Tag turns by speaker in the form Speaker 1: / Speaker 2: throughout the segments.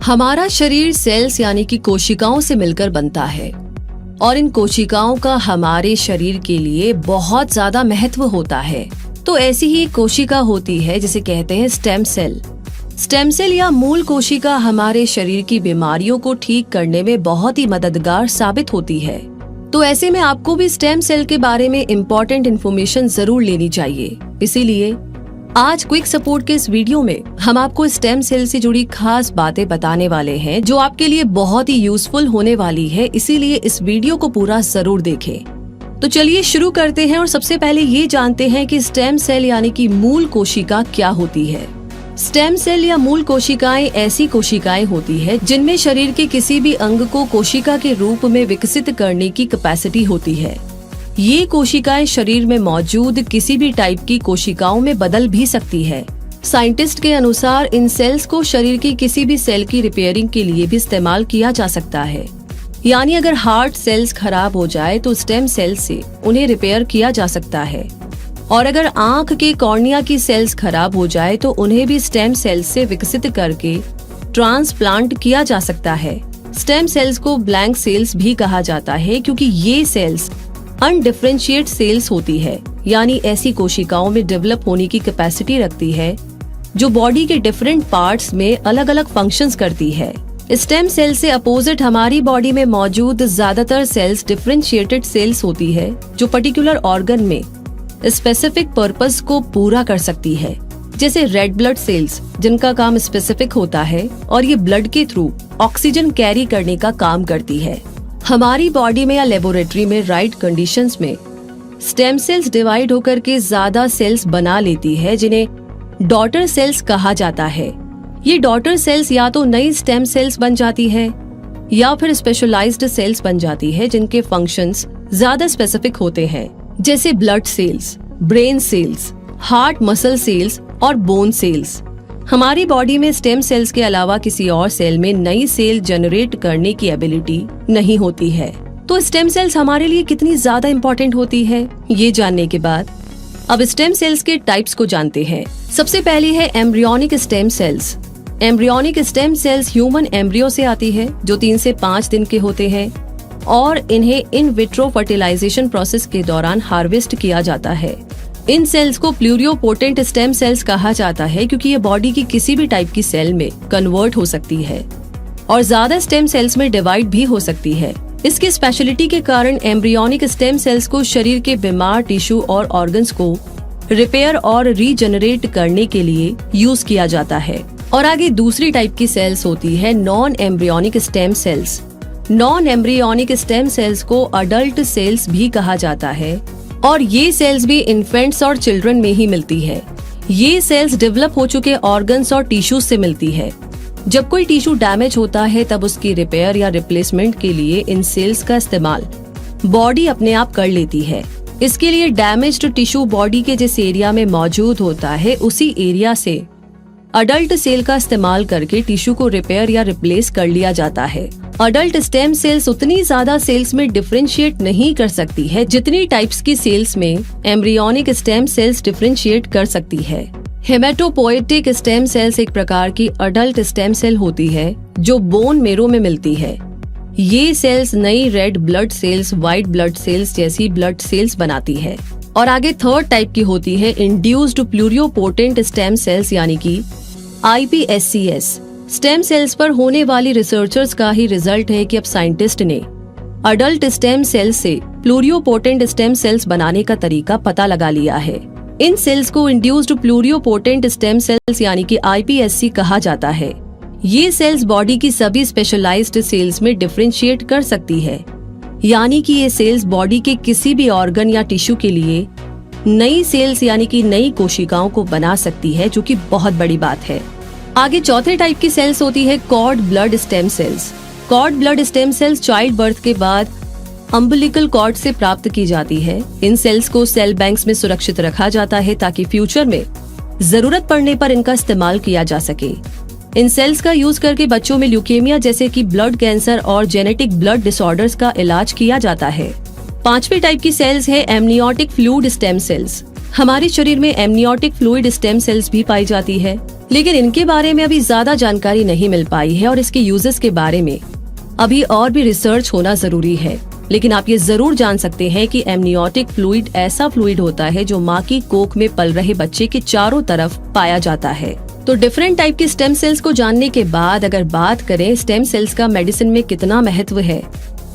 Speaker 1: हमारा शरीर सेल्स यानी कि कोशिकाओं से मिलकर बनता है और इन कोशिकाओं का हमारे शरीर के लिए बहुत ज्यादा महत्व होता है। तो ऐसी ही एक कोशिका होती है जिसे कहते हैं स्टेम सेल। स्टेम सेल या मूल कोशिका हमारे शरीर की बीमारियों को ठीक करने में बहुत ही मददगार साबित होती है। तो ऐसे में आपको भी स्टेम सेल के बारे में इम्पोर्टेंट इन्फॉर्मेशन जरूर लेनी चाहिए। इसीलिए आज क्विक सपोर्ट के इस वीडियो में हम आपको स्टेम सेल से जुड़ी खास बातें बताने वाले हैं जो आपके लिए बहुत ही यूजफुल होने वाली है। इसीलिए इस वीडियो को पूरा जरूर देखें। तो चलिए शुरू करते हैं और सबसे पहले ये जानते हैं कि स्टेम सेल यानी कि मूल कोशिका क्या होती है। स्टेम सेल या मूल कोशिकाएं ऐसी कोशिकाएं होती है जिनमें शरीर के किसी भी अंग को कोशिका के रूप में विकसित करने की कैपेसिटी होती है। ये कोशिकाएं शरीर में मौजूद किसी भी टाइप की कोशिकाओं में बदल भी सकती है। साइंटिस्ट के अनुसार इन सेल्स को शरीर की किसी भी सेल की रिपेयरिंग के लिए भी इस्तेमाल किया जा सकता है। यानी अगर हार्ट सेल्स खराब हो जाए तो स्टेम सेल से उन्हें रिपेयर किया जा सकता है, और अगर आंख के कॉर्निया की सेल्स खराब हो जाए तो उन्हें भी स्टेम सेल्स से विकसित करके ट्रांसप्लांट किया जा सकता है। स्टेम सेल्स को ब्लैंक सेल्स भी कहा जाता है क्योंकि ये सेल्स अनडिफरेंशिएट सेल्स होती है, यानी ऐसी कोशिकाओं में डेवलप होने की कैपेसिटी रखती है जो बॉडी के डिफरेंट पार्ट्स में अलग अलग फंक्शंस करती है। स्टेम सेल से अपोजिट हमारी बॉडी में मौजूद ज्यादातर सेल्स डिफरेंशिएटेड सेल्स होती है जो पर्टिकुलर ऑर्गन में स्पेसिफिक पर्पस को पूरा कर सकती है, जैसे रेड ब्लड सेल्स जिनका काम स्पेसिफिक होता है और ये ब्लड के थ्रू ऑक्सीजन कैरी करने का काम करती है। हमारी बॉडी में या लेबोरेटरी में राइट कंडीशंस में स्टेम सेल्स डिवाइड होकर के ज्यादा सेल्स बना लेती है जिन्हें डॉटर सेल्स कहा जाता है। ये डॉटर सेल्स या तो नई स्टेम सेल्स बन जाती है या फिर स्पेशलाइज्ड सेल्स बन जाती है जिनके फंक्शंस ज्यादा स्पेसिफिक होते हैं, जैसे blood cells, brain cells, heart muscle cells और बोन सेल्स। हमारी बॉडी में स्टेम सेल्स के अलावा किसी और सेल में नई सेल जनरेट करने की एबिलिटी नहीं होती है। तो स्टेम सेल्स हमारे लिए कितनी ज्यादा इम्पोर्टेंट होती है, ये जानने के बाद अब स्टेम सेल्स के टाइप्स को जानते हैं। सबसे पहली है embryonic stem cells. Embryonic stem cells human embryo से आती है जो 3 से 5 दिन के होते हैं और इन्हें इन विट्रो फर्टिलाइजेशन प्रोसेस के दौरान हार्वेस्ट किया जाता है। इन सेल्स को प्लूरियोपोटेंट स्टेम सेल्स कहा जाता है क्योंकि ये बॉडी की किसी भी टाइप की सेल में कन्वर्ट हो सकती है और ज्यादा स्टेम सेल्स में डिवाइड भी हो सकती है। इसकी स्पेशलिटी के कारण एम्ब्रियोनिक स्टेम सेल्स को शरीर के बीमार टिश्यू और ऑर्गन्स को रिपेयर और रीजनरेट करने के लिए यूज किया जाता है। और आगे दूसरी टाइप की सेल्स होती है non embryonic stem cells. Non embryonic stem cells को अडल्ट सेल्स भी कहा जाता है और ये सेल्स भी इन्फेंट्स और चिल्ड्रन में ही मिलती है। ये सेल्स डेवलप हो चुके ऑर्गन्स और टिश्यूज से मिलती है। जब कोई टिश्यू डैमेज होता है तब उसकी रिपेयर या रिप्लेसमेंट के लिए इन सेल्स का इस्तेमाल बॉडी अपने आप कर लेती है। इसके लिए डैमेज्ड टिश्यू बॉडी के जिस एरिया में मौजूद होता है उसी एरिया से अडल्ट सेल का इस्तेमाल करके टिश्यू को रिपेयर या रिप्लेस कर लिया जाता है। अडल्ट स्टेम सेल्स उतनी ज्यादा सेल्स में डिफरेंशिएट नहीं कर सकती है जितनी टाइप्स की सेल्स में एम्ब्रियोनिक स्टेम सेल्स डिफरेंशिएट कर सकती है। हेमेटोपोएटिक स्टेम सेल्स एक प्रकार की अडल्ट स्टेम सेल होती है जो बोन मेरो में मिलती है। ये सेल्स नई red blood cells, white blood cells जैसी ब्लड सेल्स बनाती है। और आगे थर्ड टाइप की होती है इंड्यूस्ड प्लूरियोपोटेंट स्टेम सेल्स यानी कि IPSCs। स्टेम सेल्स पर होने वाली रिसर्चर्स का ही रिजल्ट है कि अब साइंटिस्ट ने अडल्ट स्टेम सेल्स से प्लूरियोपोटेंट स्टेम सेल्स बनाने का तरीका पता लगा लिया है। इन सेल्स को इंड्यूस्ड प्लूरियोपोटेंट स्टेम सेल्स यानी कि IPSC कहा जाता है। ये सेल्स बॉडी की सभी स्पेशलाइज्ड सेल्स में डिफरेंशिएट कर सकती है, यानी कि ये सेल्स बॉडी के किसी भी ऑर्गन या टिश्यू के लिए नई सेल्स यानी कि नई कोशिकाओं को बना सकती है, जो कि बहुत बड़ी बात है। आगे चौथे टाइप की सेल्स होती है cord blood stem cells. Cord blood stem cells child birth के बाद अम्बिलिकल कॉर्ड से प्राप्त की जाती है। इन सेल्स को सेल बैंक्स में सुरक्षित रखा जाता है ताकि फ्यूचर में जरूरत पड़ने पर इनका इस्तेमाल किया जा सके। इन सेल्स का यूज करके बच्चों में ल्यूकेमिया जैसे कि ब्लड कैंसर और जेनेटिक ब्लड डिसऑर्डर्स का इलाज किया जाता है। पांचवी टाइप की सेल्स है एमनियोटिक फ्लूइड स्टेम सेल्स। हमारे शरीर में एमनियोटिक फ्लूइड स्टेम सेल्स भी पाई जाती है। लेकिन इनके बारे में अभी ज्यादा जानकारी नहीं मिल पाई है और इसके यूजेस के बारे में अभी और भी रिसर्च होना जरूरी है। लेकिन आप ये जरूर जान सकते हैं कि एमनियोटिक फ्लूइड ऐसा फ्लूइड होता है जो माँ की कोख में पल रहे बच्चे के चारों तरफ पाया जाता है। तो डिफरेंट टाइप के स्टेम सेल्स को जानने के बाद अगर बात करें स्टेम सेल्स का मेडिसिन में कितना महत्व है,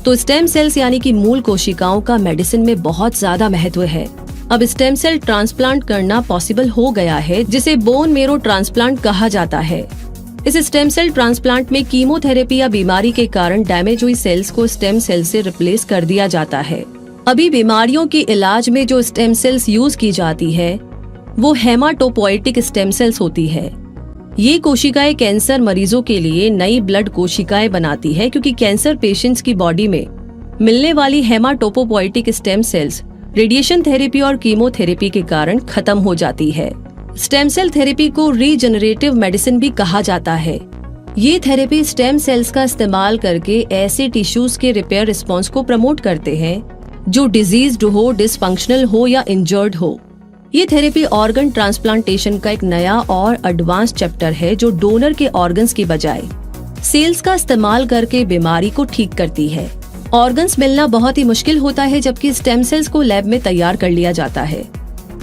Speaker 1: तो स्टेम सेल्स यानी कि मूल कोशिकाओं का मेडिसिन में बहुत ज्यादा महत्व है। अब स्टेम सेल ट्रांसप्लांट करना पॉसिबल हो गया है, जिसे बोन मेरो ट्रांसप्लांट कहा जाता है। इस स्टेम सेल ट्रांसप्लांट में कीमोथेरेपी या बीमारी के कारण डैमेज हुई सेल्स को स्टेम सेल से रिप्लेस कर दिया जाता है। अभी बीमारियों के इलाज में जो स्टेम सेल्स यूज की जाती है वो हेमाटोपोएटिक स्टेम सेल्स होती है। ये कोशिकाएं कैंसर मरीजों के लिए नई ब्लड कोशिकाएं बनाती है, क्योंकि कैंसर पेशेंट्स की बॉडी में मिलने वाली haematopoietic stem cells radiation therapy और कीमोथेरेपी के कारण खत्म हो जाती है। स्टेम सेल थेरेपी को रीजनरेटिव मेडिसिन भी कहा जाता है। ये थेरेपी स्टेम सेल्स का इस्तेमाल करके ऐसे टिश्यूज के रिपेयर रिस्पॉन्स को प्रमोट करते हैं जो डिजीज्ड हो, डिसफंक्शनल हो या इंजर्ड हो। ये थेरेपी ऑर्गन ट्रांसप्लांटेशन का एक नया और एडवांस चैप्टर है जो डोनर के ऑर्गन्स की बजाय सेल्स का इस्तेमाल करके बीमारी को ठीक करती है। ऑर्गन्स मिलना बहुत ही मुश्किल होता है, जबकि स्टेम सेल्स को लैब में तैयार कर लिया जाता है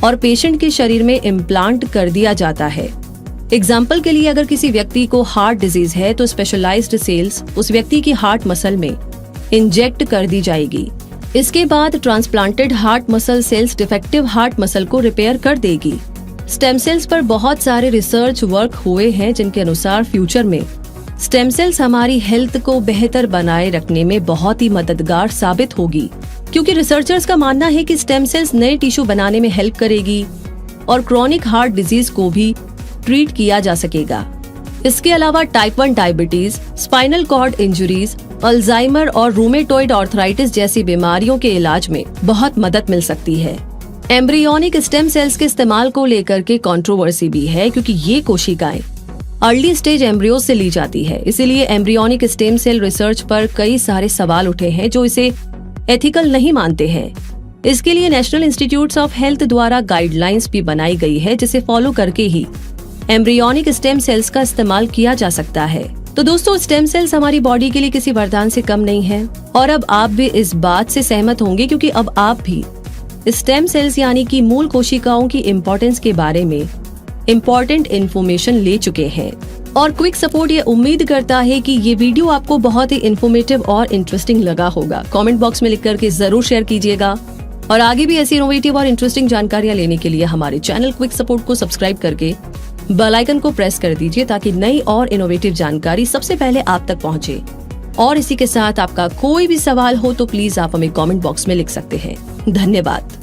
Speaker 1: और पेशेंट के शरीर में इम्प्लांट कर दिया जाता है। एग्जाम्पल के लिए अगर किसी व्यक्ति को हार्ट डिजीज है तो स्पेशलाइज्ड सेल्स उस व्यक्ति की हार्ट मसल में इंजेक्ट कर दी जाएगी। इसके बाद transplanted heart muscle cells defective heart muscle को रिपेयर कर देगी। स्टेम सेल्स पर बहुत सारे रिसर्च वर्क हुए हैं जिनके अनुसार फ्यूचर में स्टेम सेल्स हमारी हेल्थ को बेहतर बनाए रखने में बहुत ही मददगार साबित होगी, क्योंकि रिसर्चर्स का मानना है कि स्टेम सेल्स नए टिश्यू बनाने में हेल्प करेगी और क्रॉनिक हार्ट डिजीज को भी ट्रीट किया जा सकेगा। इसके अलावा type 1 diabetes, spinal cord injuries, Alzheimer और रूमेटॉइड आर्थराइटिस जैसी बीमारियों के इलाज में बहुत मदद मिल सकती है। एम्ब्रियोनिक स्टेम सेल्स के इस्तेमाल को लेकर के कंट्रोवर्सी भी है, क्योंकि ये कोशिकाएं अर्ली स्टेज एम्ब्रियो से ली जाती है। इसीलिए एम्ब्रियोनिक स्टेम सेल रिसर्च पर कई सारे सवाल उठे हैं जो इसे एथिकल नहीं मानते हैं। इसके लिए नेशनल इंस्टीट्यूट्स ऑफ हेल्थ द्वारा गाइडलाइंस भी बनाई गई है, जिसे फॉलो करके ही एम्ब्रियोनिक स्टेम सेल्स का इस्तेमाल किया जा सकता है। तो दोस्तों, स्टेम सेल्स हमारी बॉडी के लिए किसी वरदान से कम नहीं है और अब आप भी इस बात से सहमत होंगे, क्योंकि अब आप भी स्टेम सेल्स यानी कि मूल कोशिकाओं की इम्पोर्टेंस के बारे में इम्पोर्टेंट इन्फॉर्मेशन ले चुके हैं। और क्विक सपोर्ट ये उम्मीद करता है कि ये वीडियो आपको बहुत ही इन्फॉर्मेटिव और इंटरेस्टिंग लगा होगा। कमेंट बॉक्स में लिख करके जरूर शेयर कीजिएगा और आगे भी ऐसी इनोवेटिव और इंटरेस्टिंग जानकारियां लेने के लिए हमारे चैनल क्विक सपोर्ट को सब्सक्राइब करके बेल आइकन को प्रेस कर दीजिए, ताकि नई और इनोवेटिव जानकारी सबसे पहले आप तक पहुंचे। और इसी के साथ आपका कोई भी सवाल हो तो प्लीज आप हमें कमेंट बॉक्स में लिख सकते हैं। धन्यवाद।